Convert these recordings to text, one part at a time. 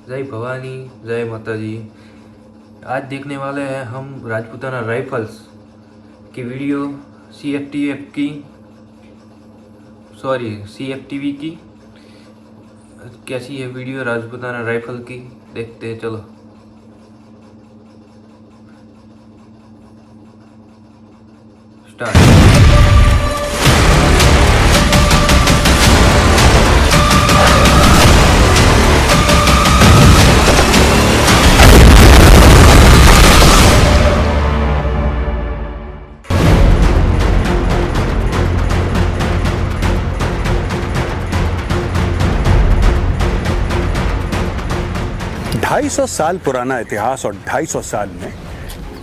जय भवानी, जय माता जी। आज देखने वाले हैं हम राजपूताना राइफल्स की वीडियो CFTV की। कैसी है वीडियो राजपूताना राइफल की, देखते हैं, चलो स्टार्ट। 250 साल पुराना इतिहास और 250 साल में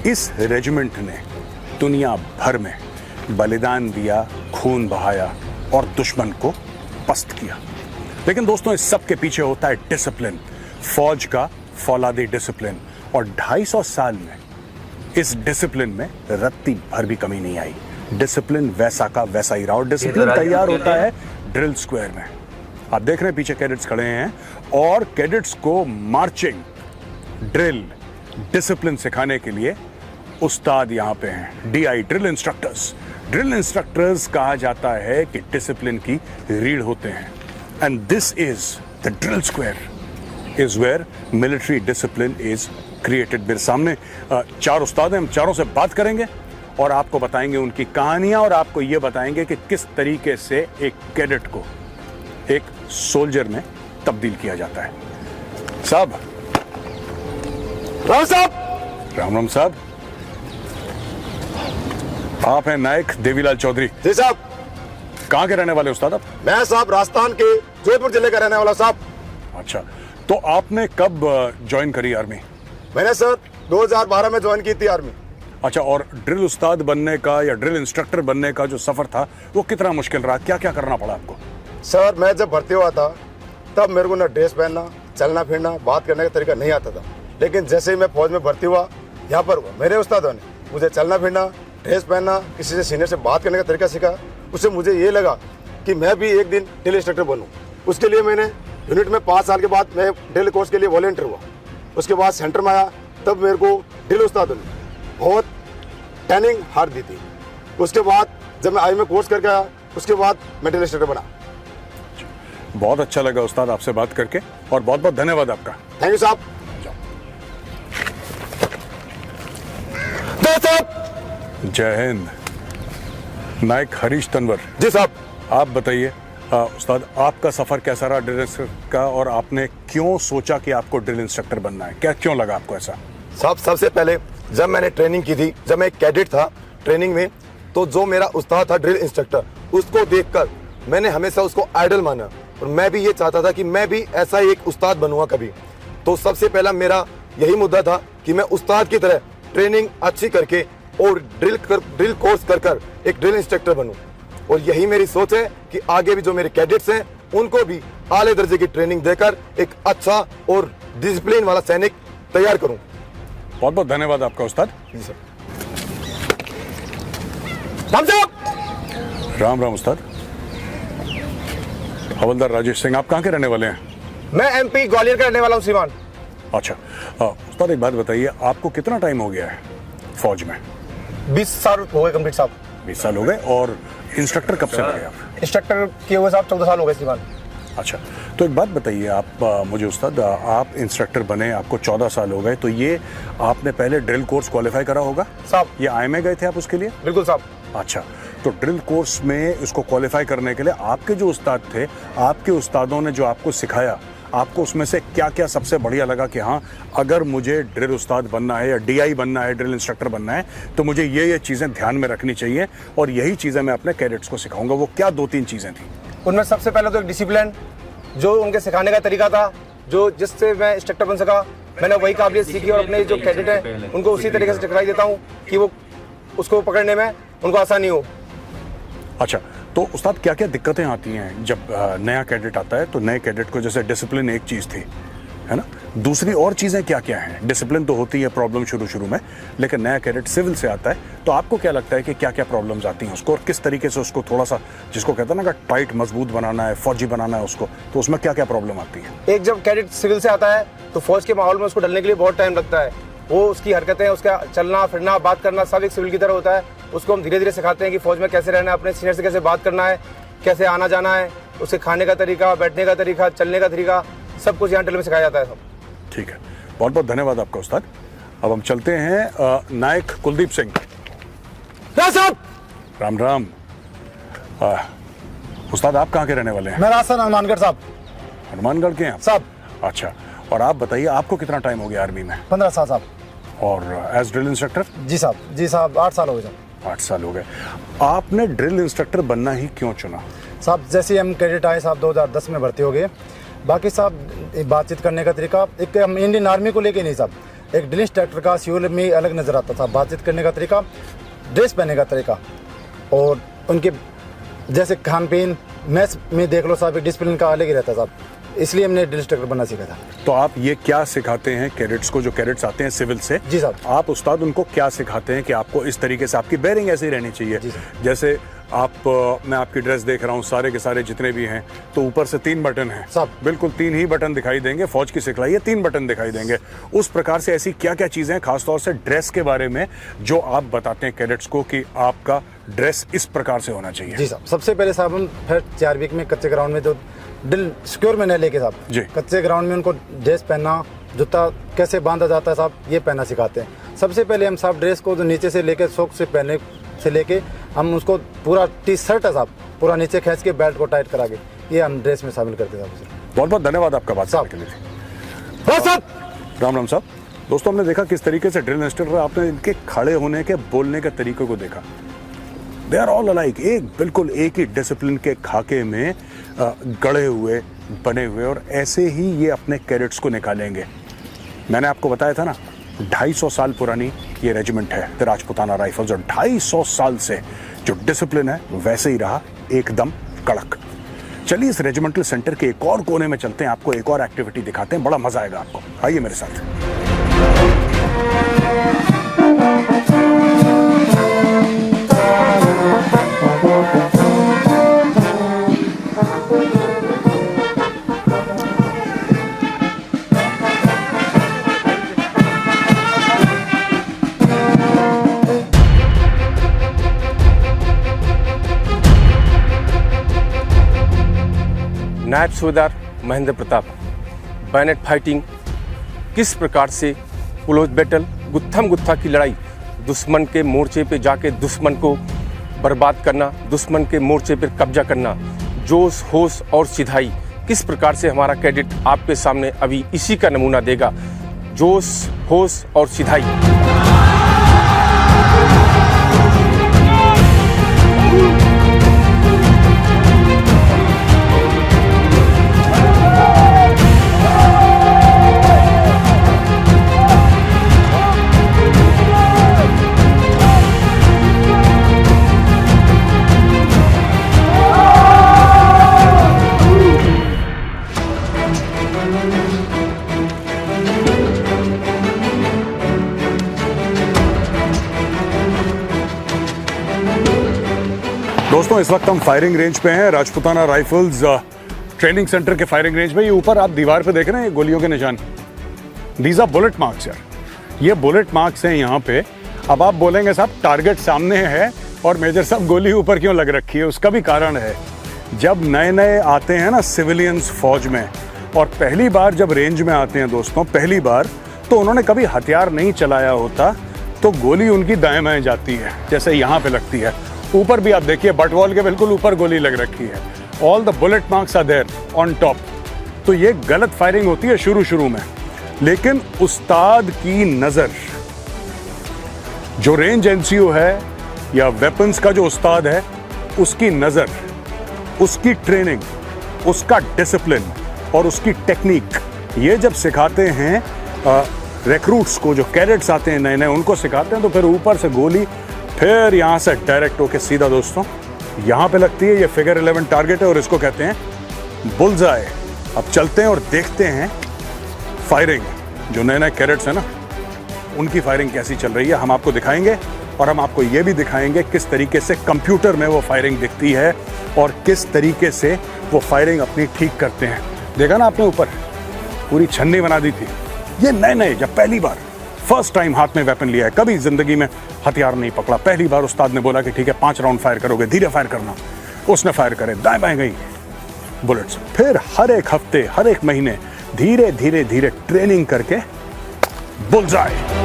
इस रेजिमेंट ने दुनिया भर में बलिदान दिया, खून बहाया और दुश्मन को पस्त किया। लेकिन दोस्तों, इस सब के पीछे होता है डिसिप्लिन, फौज का फौलादी डिसिप्लिन। और 250 साल में इस डिसिप्लिन में रत्ती भर भी कमी नहीं आई। डिसिप्लिन वैसा का वैसा ही रहा और डिसिप्लिन तैयार होता है ड्रिल स्क्वायर में। आप देख रहे हैं पीछे कैडेट्स खड़े हैं और कैडेट्स को मार्चिंग, ड्रिल, डिसिप्लिन सिखाने के लिए उस्ताद यहां पे हैं, DI drill instructors. Drill instructors कहा जाता है कि डिसिप्लिन की रीढ़ होते हैं। And this is the drill square is where military discipline is created. मेरे सामने 4 उस्ताद हैं, हम चारों से बात करेंगे और आपको बताएंगे उनकी कहानियां और आपको यह बताएंगे कि किस तरीके से एक कैडेट को एक सोल्जर में तब्दील किया जाता है। साहब, राम साहब। राम राम साहब। आप हैं नायक देवीलाल चौधरी? जी साहब। कहाँ के रहने वाले उस्ताद आप? मैं साहब राजस्थान के जोधपुर जिले का रहने वाला साहब। अच्छा, तो आपने कब ज्वाइन करी आर्मी? मैंने सर 2012 में ज्वाइन की थी आर्मी। अच्छा, और ड्रिल उस्ताद बनने का या ड्रिल इंस्ट्रक्टर बनने का जो सफर था वो कितना मुश्किल रहा? क्या क्या करना पड़ा आपको? सर, मैं जब भर्ती हुआ था तब मेरे को ना ड्रेस पहनना, चलना फिरना, बात करने का तरीका नहीं आता था। लेकिन जैसे ही मैं फौज में भर्ती हुआ, यहाँ पर हुआ, मेरे उस्तादों ने मुझे चलना फिरना, ड्रेस पहनना, किसी से सीनियर से बात करने का तरीका सीखा। उससे मुझे ये लगा कि मैं भी एक दिन ड्रिल इंस्ट्रक्टर बनूँ। उसके लिए मैंने यूनिट में 5 साल के बाद मैं ड्रिल कोर्स के लिए वॉलंटियर हुआ। उसके बाद सेंटर में आया, तब मेरे को ड्रिल उस्तादों ने बहुत ट्रेनिंग हार दी थी। उसके बाद जब मैं आर्मी में कोर्स करके आया, उसके बाद मैं ड्रिल इंस्ट्रक्टर बना। बहुत अच्छा लगा उस्ताद आपसे बात करके और बहुत बहुत धन्यवाद आपका। थैंक यू साहब। जय हिंद। नायक हरीश तंवर। जी साहब। आप बताइए उस्ताद, आपका सफर कैसा रहा ड्रिल इंस्ट्रक्टर का और आपने क्यों सोचा कि आपको ड्रिल इंस्ट्रक्टर बनना है? क्या क्यों लगा आपको ऐसा? साहब, सबसे पहले जब मैंने ट्रेनिंग की थी, जब मैं एक कैडेट था ट्रेनिंग में, तो जो मेरा उस्ताद था ड्रिल इंस्ट्रक्टर, उसको देखकर मैंने हमेशा उसको आइडल माना और मैं भी ये चाहता था कि मैं भी ऐसा ही एक उस्ताद बनूंगा कभी। तो सबसे पहला मेरा यही मुद्दा था कि मैं उस्ताद की तरह ट्रेनिंग अच्छी करके और ड्रिल कोर्स कर एक ड्रिल इंस्ट्रक्टर बनूं। और यही मेरी सोच है कि आगे भी जो मेरे कैडेट्स हैं उनको भी आले दर्जे की ट्रेनिंग देकर एक अच्छा और डिसिप्लिन वाला सैनिक तैयार करूं। बहुत बहुत धन्यवाद आपका उस्ताद। जी सर। राम राम उस्ताद। हवलदार राजेश सिंह, आप कहाँ के रहने वाले हैं? मैं MP ग्वालियर का रहने वाला हूँ श्रीमान। अच्छा, उस्ताद एक बात बताइए, आपको कितना टाइम हो गया है फौज में? 20 साल हो गए कंप्लीट साहब। 20 साल हो गए। और इंस्ट्रक्टर कब से लगे आप? इंस्ट्रक्टर किए हुए साहब 14 साल हो गए श्रीमान। अच्छा, तो एक बात बताइए आप मुझे उस्ताद, आप इंस्ट्रक्टर बने, आपको 14 साल हो गए, तो ये आपने पहले ड्रिल कोर्स क्वालिफाई करा होगा साहब? ये IMA गए थे आप उसके लिए? बिल्कुल साहब। अच्छा, तो ड्रिल कोर्स में इसको क्वालिफाई करने के लिए आपके जो उस्ताद थे, आपके उस्तादों ने जो आपको सिखाया, आपको उसमें से क्या क्या सबसे बढ़िया लगा कि हाँ, अगर मुझे ड्रिल उस्ताद बनना है या DI बनना है, ड्रिल इंस्ट्रक्टर बनना है, तो मुझे ये चीज़ें ध्यान में रखनी चाहिए और यही चीज़ें मैं अपने कैडेट्स को सिखाऊंगा? वो क्या 2-3 चीज़ें थी? उनमें सबसे पहले तो एक डिसिप्लिन, जो उनके सिखाने का तरीका था, जो जिससे मैं इंस्ट्रक्टर बन सका, मैंने वही काबिलियत सीखी और अपने जो कैडेट हैं उनको उसी तरीके से सिखाई देता हूँ कि वो उसको पकड़ने में उनको आसानी हो। अच्छा, तो उस्ताद क्या क्या दिक्कतें आती हैं जब नया कैडेट आता है? तो नए कैडेट को जैसे डिसिप्लिन एक चीज़ थी, है ना, दूसरी और चीज़ें क्या क्या हैं? डिसिप्लिन तो होती है प्रॉब्लम शुरू में, लेकिन नया कैडेट सिविल से आता है, तो आपको क्या लगता है कि क्या क्या प्रॉब्लम्स आती हैं उसको और किस तरीके से उसको थोड़ा सा, जिसको कहते हैं ना, टाइट मजबूत बनाना है, फौजी बनाना है उसको, तो उसमें क्या क्या प्रॉब्लम आती है? एक जब कैडेट सिविल से आता है तो फौज के माहौल में उसको ढलने के लिए बहुत टाइम लगता है। वो उसकी हरकतें, उसका चलना फिरना, बात करना सब एक सिविल की तरह होता है। उसको हम धीरे धीरे सिखाते हैं कि फौज में कैसे रहना है, अपने सीनियर से कैसे बात करना है, कैसे आना जाना है, उसके खाने का तरीका, बैठने का तरीका, चलने का तरीका, सब कुछ यहाँ ड्रिल में सिखाया जाता है। सब ठीक है, बहुत बहुत धन्यवाद आपका उस्ताद। अब हम चलते हैं नायक कुलदीप सिंह साहब। राम राम। उस्ताद आप कहाँ के रहने वाले हैं? मैं राजस्थान हनुमानगढ़ साहब। हनुमानगढ़ के हैं आप? साहब अच्छा, और आप बताइए आपको कितना टाइम हो गया आर्मी में? 15 साल साहब। और एज ड्रिल इंस्ट्रक्टर? जी साहब 8 साल हो गए साहब। 8 साल हो गए। आपने ड्रिल इंस्ट्रक्टर बनना ही क्यों चुना? साहब जैसे हम कैडेट आए साहब 2010 में भर्ती हो गए। बाकी साहब बातचीत करने का तरीका एक हम इंडियन आर्मी को लेके नहीं साहब, एक ड्रिल इंस्ट्रक्टर का सिविल में अलग नज़र आता था। बातचीत करने का तरीका, ड्रेस पहनने का तरीका, और उनके जैसे खान पीन, मैच में देख लो साहब, एक डिसिप्लिन का अलग ही रहता साहब। इसलिए हमने ड्रिल इंस्ट्रक्टर बनना सीखा था। तो आप ये क्या सिखाते हैं कैडेट्स को, जो कैडेट्स आते हैं सिविल से? जी साहब। आप उस्ताद उनको क्या सिखाते हैं कि आपको इस तरीके से, आपकी बेयरिंग ऐसी रहनी चाहिए? जैसे आप मैं आपकी ड्रेस देख रहा हूँ, सारे के सारे जितने भी हैं, तो ऊपर से 3 बटन हैं साहब, बिल्कुल 3 ही बटन दिखाई देंगे। फौज की सिखलाई है, 3 बटन दिखाई देंगे। उस प्रकार से ऐसी क्या क्या चीजें हैं खासतौर से ड्रेस के बारे में जो आप बताते हैं कैडेट्स को कि आपका ड्रेस इस प्रकार से होना चाहिए? जी साहब, सबसे पहले साहब हम फिर 4 वीक में कच्चे ग्राउंड में जो ड्रिल सिक्योर में न लेके साहब जी, कच्चे ग्राउंड में उनको ड्रेस पहनना, जूता कैसे बांधा जाता है साहब, ये पहनना सिखाते हैं। सबसे पहले हम साहब ड्रेस को जो नीचे से लेके सोक से पहनने से लेके हम उसको पूरा टी-शर्ट है साहब पूरा नीचे खींच के बेल्ट को टाइट करा के, ये हम ड्रेस में शामिल करते हैं साहब। बहुत बहुत धन्यवाद आपका बात साहब के लिए। राम राम साहब। दोस्तों हमने देखा किस तरीके से ड्रिल इंस्ट्रक्टर, आपने इनके खड़े होने के, बोलने के तरीके को देखा। दे आर ऑल अलाइक, एक बिल्कुल एक ही डिसिप्लिन के खाके में गढ़े हुए, बने हुए, और ऐसे ही ये अपने कैडेट्स को निकालेंगे। मैंने आपको बताया था ना, 250 साल पुरानी ये रेजिमेंट है द राजपुताना राइफल्स, और 250 साल से जो डिसिप्लिन है वैसे ही रहा, एकदम कड़क। चलिए इस रेजिमेंटल सेंटर के एक और कोने में चलते हैं, आपको एक और एक्टिविटी दिखाते हैं, बड़ा मजा आएगा आपको। आइए मेरे साथ। नायब सूबेदार महेंद्र प्रताप, बैनेट फाइटिंग, किस प्रकार से क्लोज बैटल, गुत्थम गुत्था की लड़ाई, दुश्मन के मोर्चे पे जाके दुश्मन को बर्बाद करना, दुश्मन के मोर्चे पर कब्जा करना, जोश होश और सिधाई, किस प्रकार से हमारा कैडेट आपके सामने अभी इसी का नमूना देगा। जोश होश और सिधाई। दोस्तों इस वक्त हम फायरिंग रेंज पे हैं, राजपुताना राइफल्स ट्रेनिंग सेंटर के फायरिंग रेंज में। ये ऊपर आप दीवार पे देख रहे हैं, ये गोलियों के निशान, दीज आर बुलेट मार्क्स यार, ये बुलेट मार्क्स हैं यहाँ पे। अब आप बोलेंगे साहब टारगेट सामने है और मेजर साहब गोली ऊपर क्यों लग रखी है? उसका भी कारण है। जब नए नए आते हैं ना सिविलियंस फौज में, और पहली बार जब रेंज में आते हैं दोस्तों, पहली बार, तो उन्होंने कभी हथियार नहीं चलाया होता, तो गोली उनकी दाएं बाएं जाती है, जैसे यहाँ पे लगती है। ऊपर भी आप देखिए, बटवॉल के बिल्कुल ऊपर गोली लग रखी है। All the bullet marks are there on top. तो ये गलत फायरिंग होती है शुरू में, लेकिन उस्ताद की नजर, जो रेंज एनसीओ है या वेपन्स का जो उस्ताद है, उसकी नजर, उसकी ट्रेनिंग, उसका डिसिप्लिन और उसकी टेक्निक, ये जब सिखाते हैं रिक्रूट्स को, जो कैडेट्स आते हैं नए नए, उनको सिखाते हैं, तो फिर ऊपर से गोली फिर यहाँ से डायरेक्ट होके सीधा दोस्तों यहाँ पे लगती है। ये फिगर 11 टारगेट है और इसको कहते हैं बुल्सआई। अब चलते हैं और देखते हैं फायरिंग, जो नए नए कैडेट्स हैं ना, उनकी फायरिंग कैसी चल रही है, हम आपको दिखाएंगे। और हम आपको ये भी दिखाएंगे किस तरीके से कंप्यूटर में वो फायरिंग दिखती है और किस तरीके से वो फायरिंग अपनी ठीक करते हैं। देखा ना आपने, ऊपर पूरी छन्नी बना दी थी। ये नए नए जब पहली बार फर्स्ट टाइम हाथ में वेपन लिया है, कभी जिंदगी में हथियार नहीं पकड़ा, पहली बार उस्ताद ने बोला कि ठीक है 5 राउंड फायर करोगे, धीरे फायर करना। उसने फायर करे, दाएं बाएं गई बुलेट्स। फिर हर एक हफ्ते, हर एक महीने धीरे धीरे धीरे ट्रेनिंग करके बुलजाए।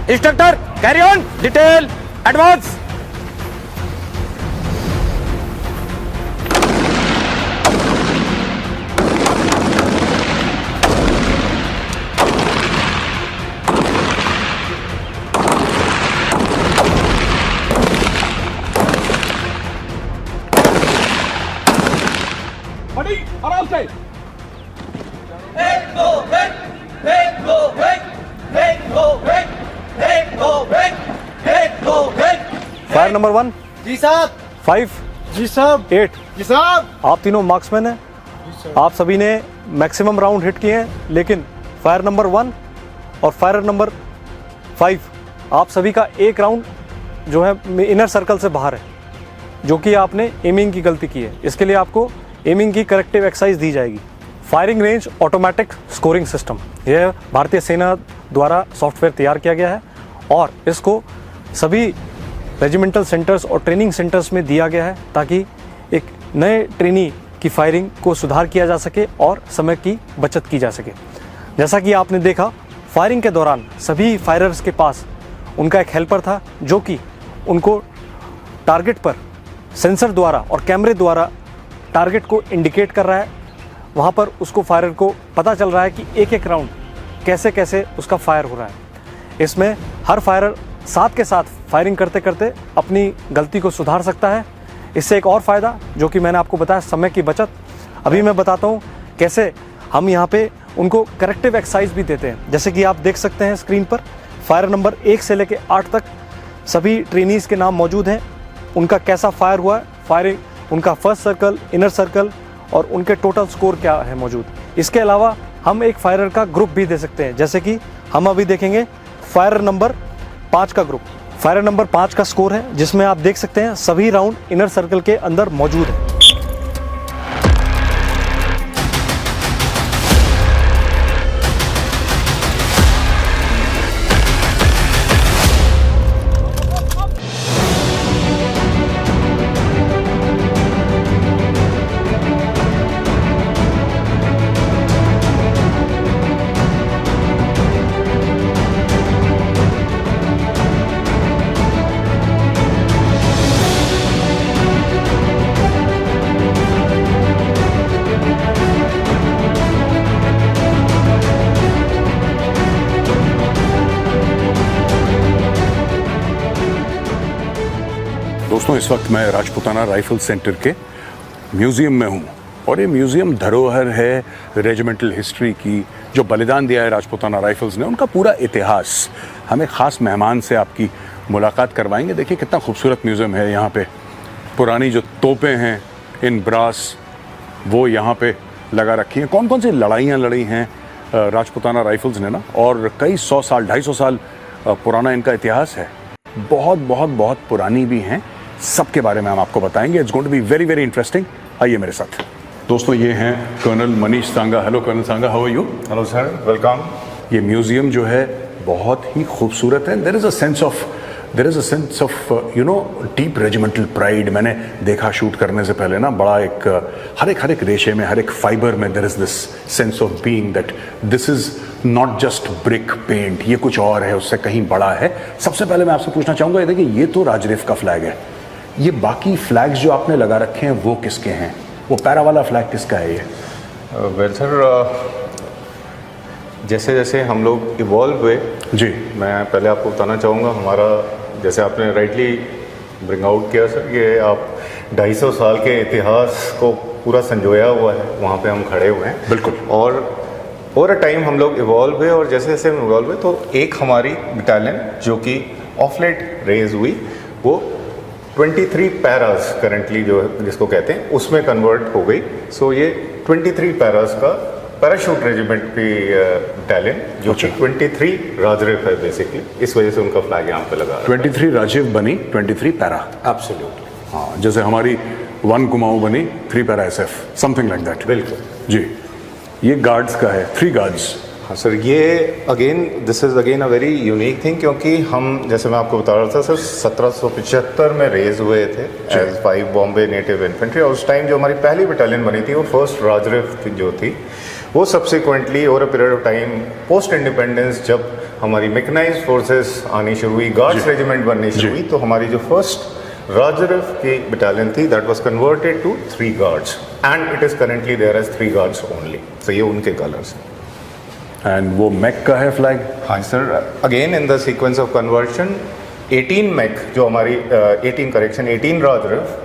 Instructor carry on, detail advance. बड़ी आराम से। फायर नंबर 1 जी साहब। 5 जी साहब। 8 जी साहब। आप तीनों मार्क्समैन हैं, आप सभी ने मैक्सिमम राउंड हिट किए हैं, लेकिन फायर नंबर 1 और फायर नंबर 5 आप सभी का एक राउंड जो है इनर सर्कल से बाहर है, जो कि आपने एमिंग की गलती की है। इसके लिए आपको एमिंग की करेक्टिव एक्सरसाइज दी जाएगी। Firing range automatic scoring system, यह भारतीय सेना द्वारा सॉफ्टवेयर तैयार किया गया है और इसको सभी रेजिमेंटल सेंटर्स और ट्रेनिंग सेंटर्स में दिया गया है ताकि एक नए ट्रेनी की फायरिंग को सुधार किया जा सके और समय की बचत की जा सके। जैसा कि आपने देखा, फायरिंग के दौरान सभी फायरर्स के पास उनका एक हेल्पर था जो कि उनको टारगेट पर सेंसर द्वारा और कैमरे द्वारा टारगेट को इंडिकेट कर रहा है। वहाँ पर उसको फायरर को पता चल रहा है कि एक एक राउंड कैसे कैसे उसका फायर हो रहा है। इसमें हर फायरर साथ के साथ फायरिंग करते करते अपनी गलती को सुधार सकता है। इससे एक और फ़ायदा जो कि मैंने आपको बताया, समय की बचत। अभी मैं बताता हूँ कैसे हम यहाँ पे उनको करेक्टिव एक्सरसाइज भी देते हैं। जैसे कि आप देख सकते हैं स्क्रीन पर, फायर नंबर 1 से लेकर 8 तक सभी ट्रेनीज़ के नाम मौजूद हैं, उनका कैसा फायर हुआ है, फायरिंग, उनका फर्स्ट सर्कल, इनर सर्कल और उनके टोटल स्कोर क्या है मौजूद। इसके अलावा हम एक फायरर का ग्रुप भी दे सकते हैं, जैसे कि हम अभी देखेंगे फायर नंबर 5 का ग्रुप। फायर नंबर 5 का स्कोर है जिसमें आप देख सकते हैं सभी राउंड इनर सर्कल के अंदर मौजूद है। दोस्तों, इस वक्त मैं राजपुताना राइफल सेंटर के म्यूज़ियम में हूँ और ये म्यूज़ियम धरोहर है रेजिमेंटल हिस्ट्री की। जो बलिदान दिया है राजपुताना राइफल्स ने, उनका पूरा इतिहास। हम एक ख़ास मेहमान से आपकी मुलाकात करवाएंगे। देखिए कितना खूबसूरत म्यूज़ियम है। यहाँ पे पुरानी जो तोपें हैं इन ब्रास, वो यहाँ पे लगा रखी हैं। कौन कौन सी लड़ाइयाँ लड़ी हैं राजपुताना राइफल्स ने ना, और कई 100 साल 250 साल पुराना इनका इतिहास है। बहुत बहुत बहुत पुरानी भी हैं। सबके बारे में हम आपको बताएंगे। It's going to be very very interesting. आइए मेरे साथ। दोस्तों, ये हैं colonel Manish Sanga. Hello colonel Sanga, how are you? Hello sir, welcome. ये म्यूजियम जो है बहुत ही खूबसूरत है। There is a sense of you know deep regimental pride. मैंने देखा शूट करने से पहले ना, बड़ा एक हर एक रेशे में, हर एक फाइबर में there is this sense of being that this is not just brick paint, ये कुछ और है, उससे कहीं बड़ा है। सबसे पहले मैं आपसे पूछना चाहूँगा, ये देखिए, ये तो राजरेफ का फ्लैग है। ये बाकी फ्लैग्स जो आपने लगा रखे हैं वो किसके हैं? वो पैरा वाला फ्लैग किसका है ये? वेल सर, जैसे जैसे हम लोग इवॉल्व हुए जी, मैं पहले आपको बताना चाहूँगा, हमारा जैसे आपने राइटली ब्रिंग आउट किया सर, ये आप 250 साल के इतिहास को पूरा संजोया हुआ है, वहाँ पे हम खड़े हुए हैं। बिल्कुल। और ओवर अ टाइम हम लोग इवॉल्व हुए और जैसे जैसे हम इवॉल्व हुए तो एक हमारी बटालियन जो कि ऑफ लेट रेज हुई, वो 23 पैरास करंटली जो जिसको कहते हैं उसमें कन्वर्ट हो गई। सो ये 23 पैरास का पैराशूट रेजिमेंट की बटालियन जो कि 23 राजरिफ है बेसिकली, इस वजह से उनका फ्लैग यहाँ पे लगा। 23 राजीव बनी 23 पैरा। एब्सोल्युटली, हाँ, जैसे हमारी 1 कुमाऊं बनी 3 para SF, something like that. बिल्कुल जी, ये गार्ड्स का है, 3 गार्ड्स। हाँ सर, ये again this is again a very unique thing, क्योंकि हम जैसे मैं आपको बता रहा था सर 1775 में रेज हुए थे एज 5 बॉम्बे नेटिव इन्फेंट्री, और उस टाइम जो हमारी पहली बटालियन बनी थी वो फर्स्ट राजरिफ जो थी, वो subsequently over a period of time post independence जब हमारी मैकेनाइज्ड फोर्सेस आनी शुरू हुई, गार्ड्स रेजिमेंट बननी शुरू हुई, तो हमारी जो फर्स्ट राजरिफ की बटालियन थी that was converted to 3 guards and it is currently there as 3 guards only. तो ये उनके कलर्स हैं। एंड वो मैक का है फ्लैग। हाँ sir, again in the sequence of conversion 18 mech जो हमारी 18 राजरिफ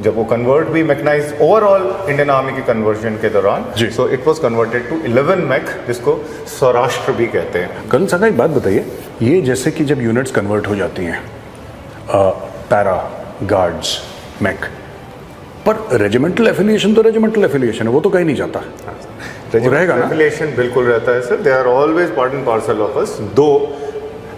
जब वो कन्वर्ट हुई मैकेनाइज्ड ओवरऑल इंडियन आर्मी की कन्वर्जन के दौरान, so it was converted to 11 mech, जिसको सौराष्ट्र भी कहते हैं। कर्नल साहब एक बात बताइए, ये जैसे कि जब यूनिट्स कन्वर्ट हो जाती हैं पैरा, गार्ड्स, मैक, पर रेजिमेंटल एफिलिएशन तो रेजिमेंटल एफिलिएशन है, वो तो कहीं नहीं जाता। रेजिमेंटल एफिलिएशन बिल्कुल रहता है sir, they are always part and parcel of us, दो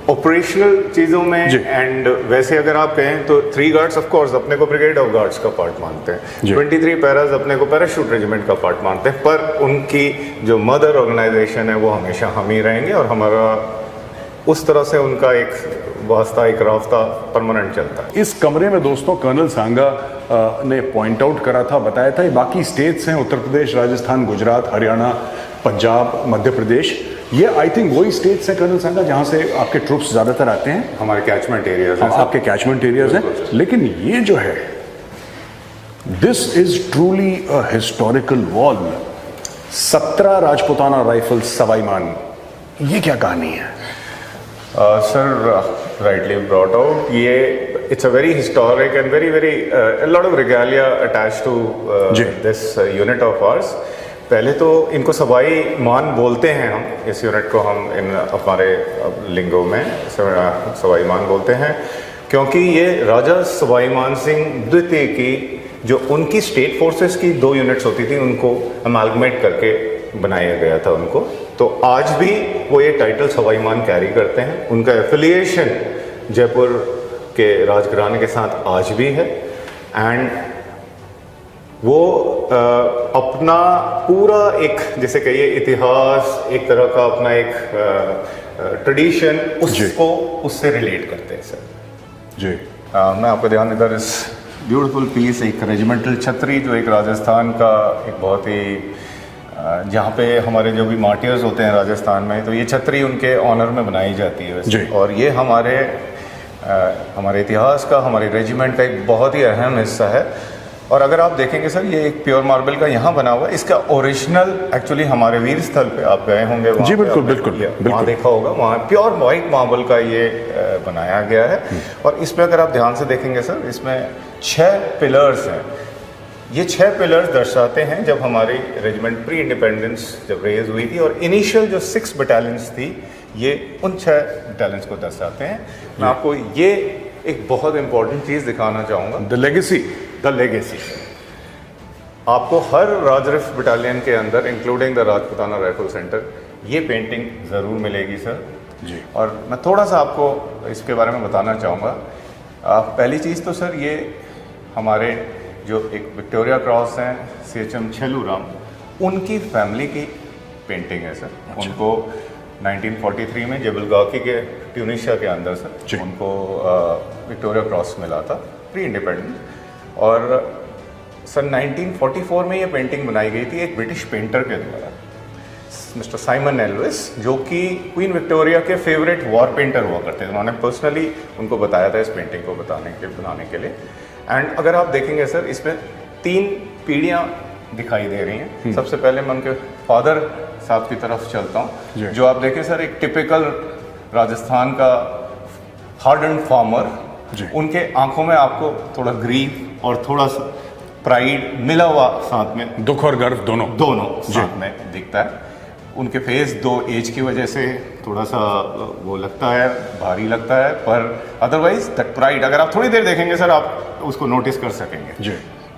ऑपरेशनल चीज़ों में एंड वैसे अगर आप कहें तो 3 गार्ड्स ऑफ कोर्स अपने को ब्रिगेड ऑफ गार्ड्स का पार्ट मानते हैं, 23 पैराज अपने को पैराशूट रेजिमेंट का पार्ट मानते हैं, पर उनकी जो मदर ऑर्गेनाइजेशन है वो हमेशा हम ही रहेंगे, और हमारा उस तरह से उनका एक वास्ता, एक रास्ता परमानेंट चलता है। इस कमरे में दोस्तों कर्नल सांगा ने पॉइंट आउट करा था, बताया था, ये बाकी स्टेट्स हैं, उत्तर प्रदेश, राजस्थान, गुजरात, हरियाणा, पंजाब, मध्य प्रदेश, ये आई थिंक वही स्टेट्स हैं कर्नल सांगा जहां से आपके ट्रूप्स ज्यादातर आते हैं। हमारे कैचमेंट एरियाज हैं, आपके कैचमेंट एरियाज हैं। लेकिन ये जो है, this is truly a historical wall. 17 Rajputana rifles Sawai Man, ये क्या कहानी है? सर rightly brought out, ये it's a very historic and very a lot of regalia attached to this unit of ours। पहले तो इनको सवाई मान बोलते हैं, हम इस यूनिट को हम इन हमारे लिंगों में सवाई मान बोलते हैं, क्योंकि ये राजा सवाई मान सिंह द्वितीय की जो उनकी स्टेट फोर्सेस की 2 यूनिट्स होती थी, उनको अमालगमेट करके बनाया गया था उनको। तो आज भी वो ये टाइटल सवाई मान कैरी करते हैं, उनका एफिलिएशन जयपुर के राजघराने के साथ आज भी है, एंड वो अपना पूरा एक जैसे कहिए इतिहास, एक तरह का अपना एक ट्रेडिशन, उसको उससे रिलेट करते हैं सर जी। मैं आपको ध्यान इधर इस ब्यूटीफुल पीस, एक रेजिमेंटल छतरी जो एक राजस्थान का एक बहुत ही जहाँ पे हमारे जो भी मार्टियर्स होते हैं राजस्थान में, तो ये छतरी उनके ऑनर में बनाई जाती है वैसे, और ये हमारे इतिहास का, हमारे रेजिमेंट का एक बहुत ही अहम हिस्सा है। और अगर आप देखेंगे सर, ये एक प्योर मार्बल का यहाँ बना हुआ है, इसका ओरिजिनल एक्चुअली हमारे वीर स्थल पे आप गए होंगे जी, बिल्कुल वहाँ देखा होगा, वहाँ प्योर वाइट मार्बल का ये बनाया गया है। और इसमें अगर आप ध्यान से देखेंगे सर, इसमें 6 पिलर्स हैं। ये 6 पिलर्स दर्शाते हैं जब हमारी रेजिमेंट प्री इंडिपेंडेंस जब रेज हुई थी, और इनिशियल जो 6 बटालियंस थी ये उन 6 बटालियंस को दर्शाते हैं। मैं आपको ये एक बहुत इंपॉर्टेंट चीज़ दिखाना चाहूँगा, द लेगेसी। आपको हर राजरिफ बटालियन के अंदर, including the Rajputana rifle centre, ये पेंटिंग ज़रूर मिलेगी सर जी। और मैं थोड़ा सा आपको इसके बारे में बताना चाहूँगा। पहली चीज़ तो सर, ये हमारे जो एक विक्टोरिया क्रॉस हैं CHM छेलूराम, उनकी फैमिली की पेंटिंग है सर। उनको 1943 में जेबलगाकी के ट्यूनिशिया के अंदर सर उनको विक्टोरिया क्रॉस मिला था प्री इंडिपेंडेंस, और सन 1944 में ये पेंटिंग बनाई गई थी एक ब्रिटिश पेंटर के द्वारा, मिस्टर साइमन एल्विस, जो कि क्वीन विक्टोरिया के फेवरेट वॉर पेंटर हुआ करते थे। उन्होंने पर्सनली उनको बताया था इस पेंटिंग को बनाने के लिए। एंड अगर आप देखेंगे सर, इसमें 3 पीढ़ियाँ दिखाई दे रही हैं। सबसे पहले मैं उनके फादर साहब की तरफ चलता हूँ, जो आप देखें सर, एक टिपिकल राजस्थान का हार्डन फार्मर, उनके आंखों में आपको थोड़ा ग्रीफ और थोड़ा सा प्राइड मिला हुआ, साथ में दुख और गर्व दोनों साथ में दिखता है। उनके फेस 2 एज की वजह से थोड़ा सा वो लगता है, भारी लगता है, पर अदरवाइज दैट प्राइड, अगर आप थोड़ी देर देखेंगे सर, आप उसको नोटिस कर सकेंगे।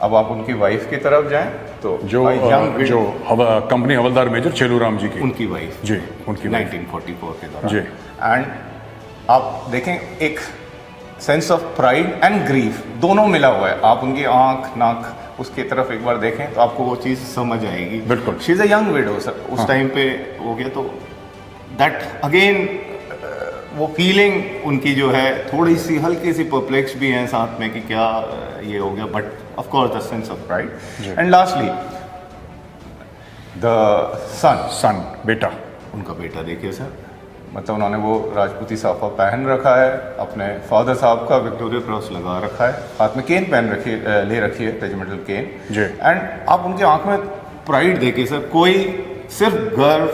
अब आप उनकी वाइफ की तरफ जाएं तो जो कंपनी हवलदार मेजर चेलूराम जी की, उनकी वाइफ जी, उनकी wife। 1944 के दौरान। जी। एंड आप देखें एक sense of pride and grief दोनों मिला हुआ है। आप उनकी आंख नाक उसकी तरफ एक बार देखें तो आपको वो चीज़ समझ आएगी। बिल्कुल। She is a young window sir, उस टाइम पे हो गया तो दैट अगेन वो फीलिंग उनकी जो है थोड़ी सी हल्की सी परप्लेक्स भी है साथ में कि क्या ये हो गया, but of course the sense of pride. And lastly the son बेटा, उनका बेटा देखिए सर, मतलब उन्होंने वो राजपूती साफा पहन रखा है, अपने फादर साहब का विक्टोरिया क्रॉस लगा रखा है, हाथ में केन पहन रखी ले रखी है, रेजिमेंटल केन जी। एंड आप उनकी आंख में प्राइड देखिए सर, कोई सिर्फ गर्व,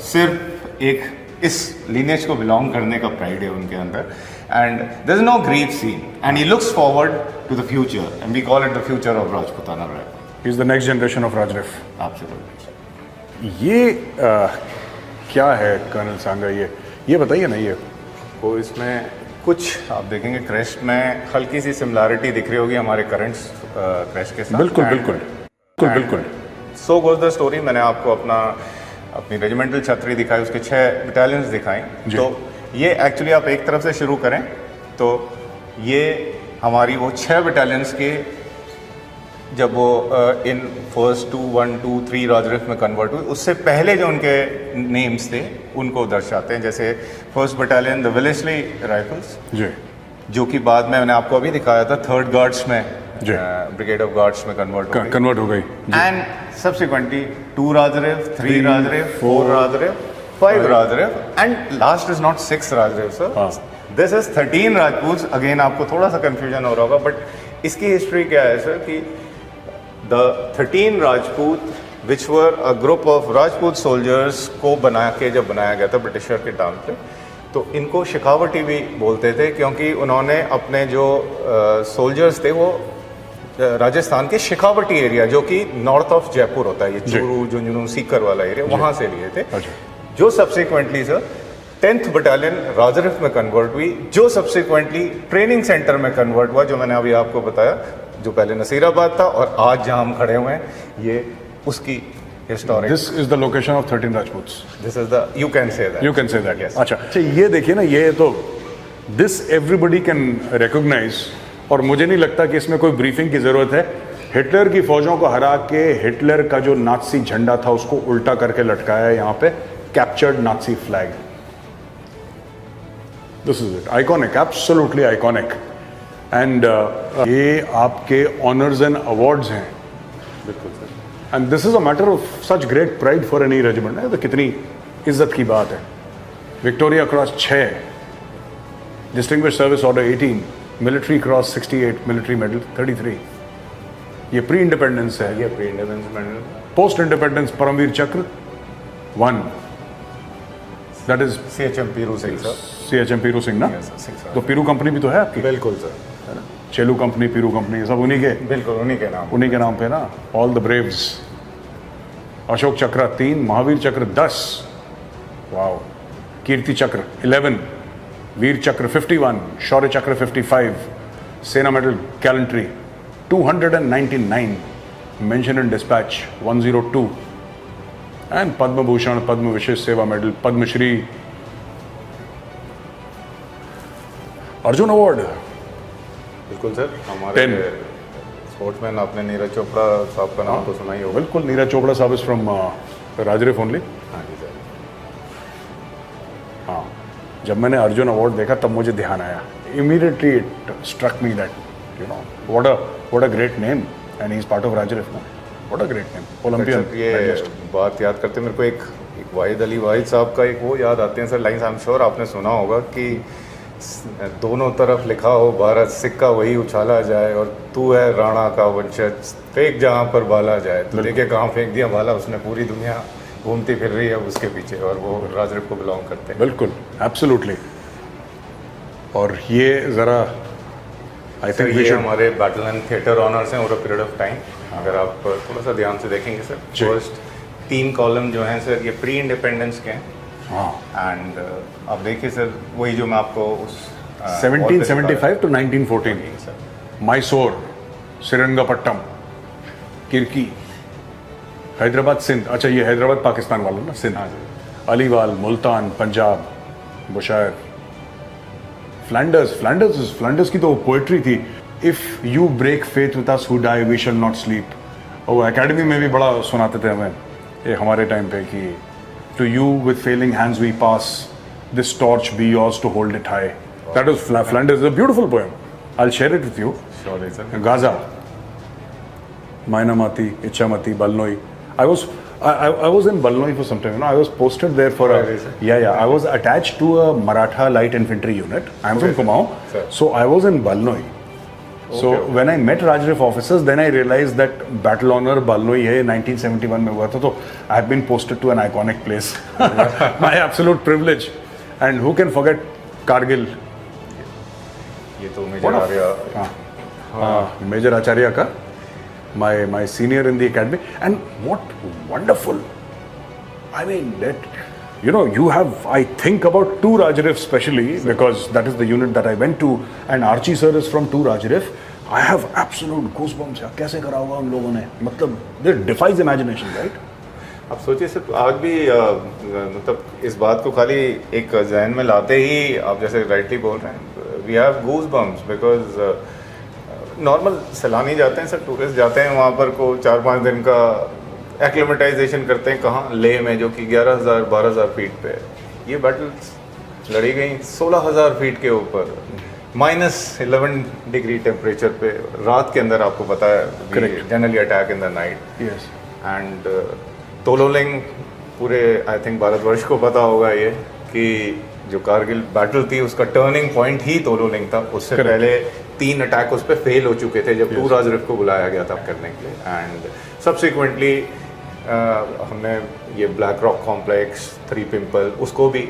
सिर्फ एक इस लीनेज को बिलोंग करने का प्राइड है उनके अंदर। And there is no grief seen and he looks forward to the future and we call it the future of Rajputana rifle. He is the next generation of Rajrif. Absolutely. ये क्या है colonel सांगा, ये बताइए ना। ये वो इसमें कुछ आप देखेंगे क्रेस्ट में हल्की सी सिमिलैरिटी दिख रही होगी हमारे करंट क्रेस्ट के साथ। बिल्कुल बिल्कुल बिल्कुल बिल्कुल। सो गोज द स्टोरी। मैंने आपको अपनी रेजिमेंटल छतरी दिखाई, उसके 6 बटालियंस दिखाई। तो ये एक्चुअली आप एक तरफ से शुरू करें तो ये हमारी वो 6 बटालियंस के जब वो इन फर्स्ट 2, 1, 2, 3 राजरिफ में कन्वर्ट हुए उससे पहले जो उनके नेम्स थे उनको दर्शाते हैं। जैसे first battalion the Wellesley rifles जी, जो कि बाद में मैंने आपको अभी दिखाया था 3rd गार्ड्स में, ब्रिगेड ऑफ गार्ड्स में कन्वर्ट हो गई। And subsequently 2 Raj Rif, 3 Raj Rif, 4 Raj Rif, 5 Raj Rif and last is not 6 Raj Rif sir, this is 13 Rajput. Again आपको थोड़ा सा कंफ्यूजन हो रहा होगा, बट इसकी हिस्ट्री क्या है सर कि the 13 Rajput which were a group of Rajput soldiers को जब बनाया गया था ब्रिटिशर के टाइम पे, तो इनको शिकावटी भी बोलते थे क्योंकि उन्होंने अपने जो सोल्जर्स थे वो राजस्थान के शिकावटी एरिया जो कि नॉर्थ ऑफ जयपुर होता है, ये चूरू झुंझुनू सीकर वाला एरिया, वहाँ से लिए थे। जो subsequently sir 10th battalion Raj Rif में कन्वर्ट हुई, जो सब्सिक्वेंटली ट्रेनिंग सेंटर में कन्वर्ट हुआ, जो मैंने अभी आपको बताया, जो पहले नसीराबाद था और आज जहां हम खड़े हुए हैं ये उसकी historic. This is the location of 13 Rajputs. This is the you can say that. Yes. अच्छा, ये देखिए ना, ये तो दिस एवरीबडी कैन रिकॉग्नाइज, और मुझे नहीं लगता कि इसमें कोई ब्रीफिंग की जरूरत है। हिटलर की फौजों को हरा के हिटलर का जो नाजी झंडा था उसको उल्टा करके लटकाया यहाँ पे, captured Nazi flag. This is it, iconic, absolutely iconic. And ये आपके ऑनर्स एंड अवार्ड्स हैं। बिल्कुल sir. And this is a matter of such great pride for any regiment. तो कितनी इज्जत की बात है। Victoria cross 6, distinguished service order 18, military cross 68, military medal 33। ये प्री इंडिपेंडेंस है। ये pre independence medal. Post independence Paramvir Chakra 1, that is CHM Piru Singh sir. CHM पीरू सिंह ना। तो पीरू कंपनी भी तो है आपकी। बिल्कुल सर। चेलू कंपनी, पीरू कंपनी, सब उन्हीं के, बिल्कुल उन्हीं के नाम पे ना। All the Braves. अशोक चक्र 3, महावीर चक्र 10, वाओ, कीर्ति चक्र 11, वीर चक्र 51, शौर्य Chakra 55, Sena medal gallantry 299, mention in dispatch 102, and Padma Bhushan, Padma Vishesh Seva medal, Padmashri, Arjuna award. बिल्कुल सर। हमारे 10 स्पोर्ट्समैन, आपने नीरज चोपड़ा साहब का नाम तो सुना ही होगा। बिल्कुल, नीरज चोपड़ा साहब इज फ्रॉम राजरिफ ओनली। हाँ जी सर। हाँ, जब मैंने अर्जुन अवार्ड देखा तब मुझे ध्यान आया, immediately it struck me that you know what a great name, and he is part of Rajrif ना। What a great name, Olympian. ये बात याद करते मेरे को एक वाहिद अली वाहिद साहब का एक वो याद आते हैं sir lines, I am sure आपने सुना होगा कि दोनों तरफ लिखा हो भारत, सिक्का वही उछाला जाए, और तू है राणा का वंशज, फेंक जहाँ पर बाला जाए। तो देखिए कहाँ फेंक दिया बाला उसने, पूरी दुनिया घूमती फिर रही है उसके पीछे, और वो राजरिफ को बिलोंग करते हैं। बिल्कुल, एब्सोल्युटली। और ये ज़रा आई थिंक ये हमारे बैटल एंड थिएटर ऑनर्स हैं over a period of time. अगर आप थोड़ा सा ध्यान से देखेंगे सर, फर्स्ट 3 कॉलम जो हैं सर ये प्री इंडिपेंडेंस के हैं। हाँ, एंड आप देखिए सर वही जो मैं आपको उस 1775 to 1914, मैसूर, श्रीरंगपट्टम, किरकी, हैदराबाद सिंध, अच्छा ये हैदराबाद पाकिस्तान वाला ना, सिंध, अलीवाल, मुल्तान पंजाब, बुशायर, फ्लैंडर्स की तो पोएट्री थी, if you break faith with us who die we shall not sleep. और वो एकेडमी में भी बड़ा सुनाते थे हमें ये हमारे टाइम पे कि to you with failing hands we pass, this torch be yours to hold it high. That was Flanders, a beautiful poem, I will share it with you. Surely, sir. Gaza, Mainamati, Ichamati, Balnoi. I was in Balnoi for some time. You know, I was posted there for Really, sir? yeah. I was attached to a Maratha light infantry unit. I'm from Kumaon, Sir. so I was in Balnoi. So Okay. when I met Rajrif officers, then I realized that battle honor Balnoi है 1971 में हुआ था. तो I have been posted to an iconic place. My absolute privilege. And who can forget Kargil? ये तो major Arya, Major Acharya ka, my senior in the academy, and what wonderful, I mean that, you know, you have, I think about 2 Rajrif specially, because that is the unit that I went to, and Archie sir is from 2 Rajrif. I have absolute goosebumps यार, कैसे करा होगा उन लोगों ने, मतलब this defies imagination, right? आप सोचिए सर, आज भी मतलब इस बात को खाली एक जहन में लाते ही आप जैसे राइटली बोल रहे हैं, we have goose bumps, because normal सैलानी जाते हैं सर, टूरिस्ट जाते हैं वहाँ पर को 4-5 दिन का एक्लिमेटाइजेशन करते हैं, कहाँ लेह में जो कि 11,000-12,000 फीट पे है। ये बैटल्स लड़ी गई 16,000 फीट के ऊपर, -11 डिग्री टेम्परेचर पे, रात के अंदर, आपको पता है generally attack in the night. Yes. And Tololing, पूरे आई थिंक भारतवर्ष को पता होगा ये कि जो कारगिल बैटल थी उसका टर्निंग पॉइंट ही तोलोलिंग था। उससे Correct. पहले 3 अटैक उस पर फेल हो चुके थे जब 2 राजरिफ को बुलाया गया था करने के लिए। एंड सब्सिक्वेंटली हमने ये ब्लैक रॉक कॉम्प्लेक्स, 3 पिम्पल, उसको भी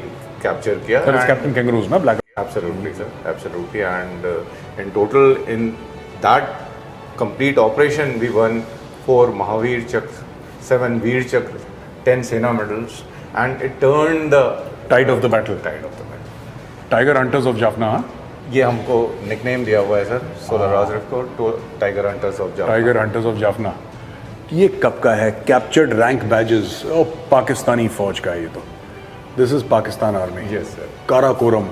कैप्चर किया। That is Captain Kangaroos ना, Black. Absolutely, sir. Absolutely. And in total, in that complete operation, we won 4 Mahavir Chakra, 7 Veer Chakra, 10 Sena medals, and it turned the Tide of the battle. tide of the battle. Tiger Hunters of Jaffna, हाँ? ये हमको nickname दिया हुआ है sir 16 Raj Rif को, तो tiger hunters of Jaffna. Tiger hunters of Jaffna. ये कब का है? कैप्चर्ड रैंक बैजेस, पाकिस्तानी फौज का है ये तो। This is Pakistan army. Yes, sir. Karakoram,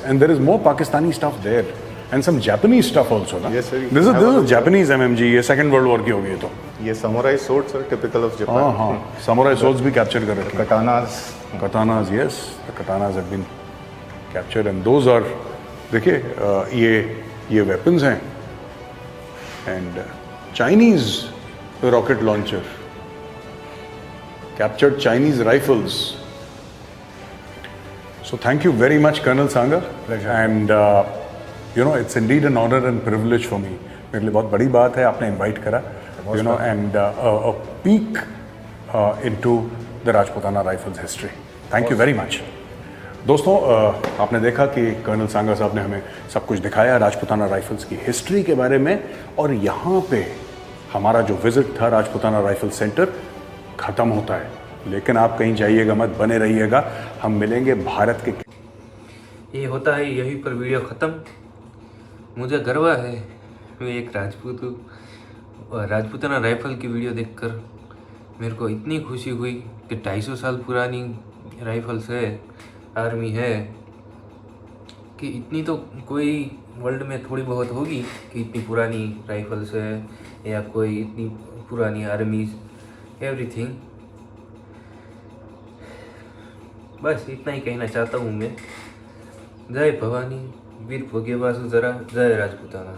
and there is more Pakistani stuff there and some Japanese stuff also ना। Yes, sir. This is Japanese MMG, ये सेकंड वर्ल्ड वॉर की होगी ये तो। ये samurai sword sir, typical of हाँ जापान। हाँ, samurai swords भी कैप्चर कर रखे हैं। कटानास। Katanas, yes, the katanas have been captured, and those are, देखिए ये weapons हैं, and Chinese rocket launcher, captured Chinese rifles. So thank you very much, Colonel Sanga. Pleasure. And you know, it's indeed an honor and privilege for me. मेरे लिए बहुत बड़ी बात है आपने invite करा, you know, and a peek into the Rajputana Rifles history. Thank you very much. दोस्तों, आपने देखा कि कर्नल सांगा साहब ने हमें सब कुछ दिखाया राजपुताना राइफल्स की हिस्ट्री के बारे में, और यहाँ पे हमारा जो विजिट था राजपुताना राइफल सेंटर ख़त्म होता है, लेकिन आप कहीं जाइएगा मत, बने रहिएगा, हम मिलेंगे भारत के। ये होता है यहीं पर वीडियो ख़त्म। मुझे गर्व है मैं एक राजपूत हूँ, और राजपूताना राइफल की वीडियो देखकर मेरे को इतनी खुशी हुई कि 250 साल पुरानी राइफल्स है, आर्मी है, कि इतनी तो कोई वर्ल्ड में थोड़ी बहुत होगी कि इतनी पुरानी राइफल्स है या कोई इतनी पुरानी आर्मीज, एवरीथिंग। बस इतना ही कहना चाहता हूँ मैं। जय भवानी, वीर भोगे बासु जरा, जय राजपूताना।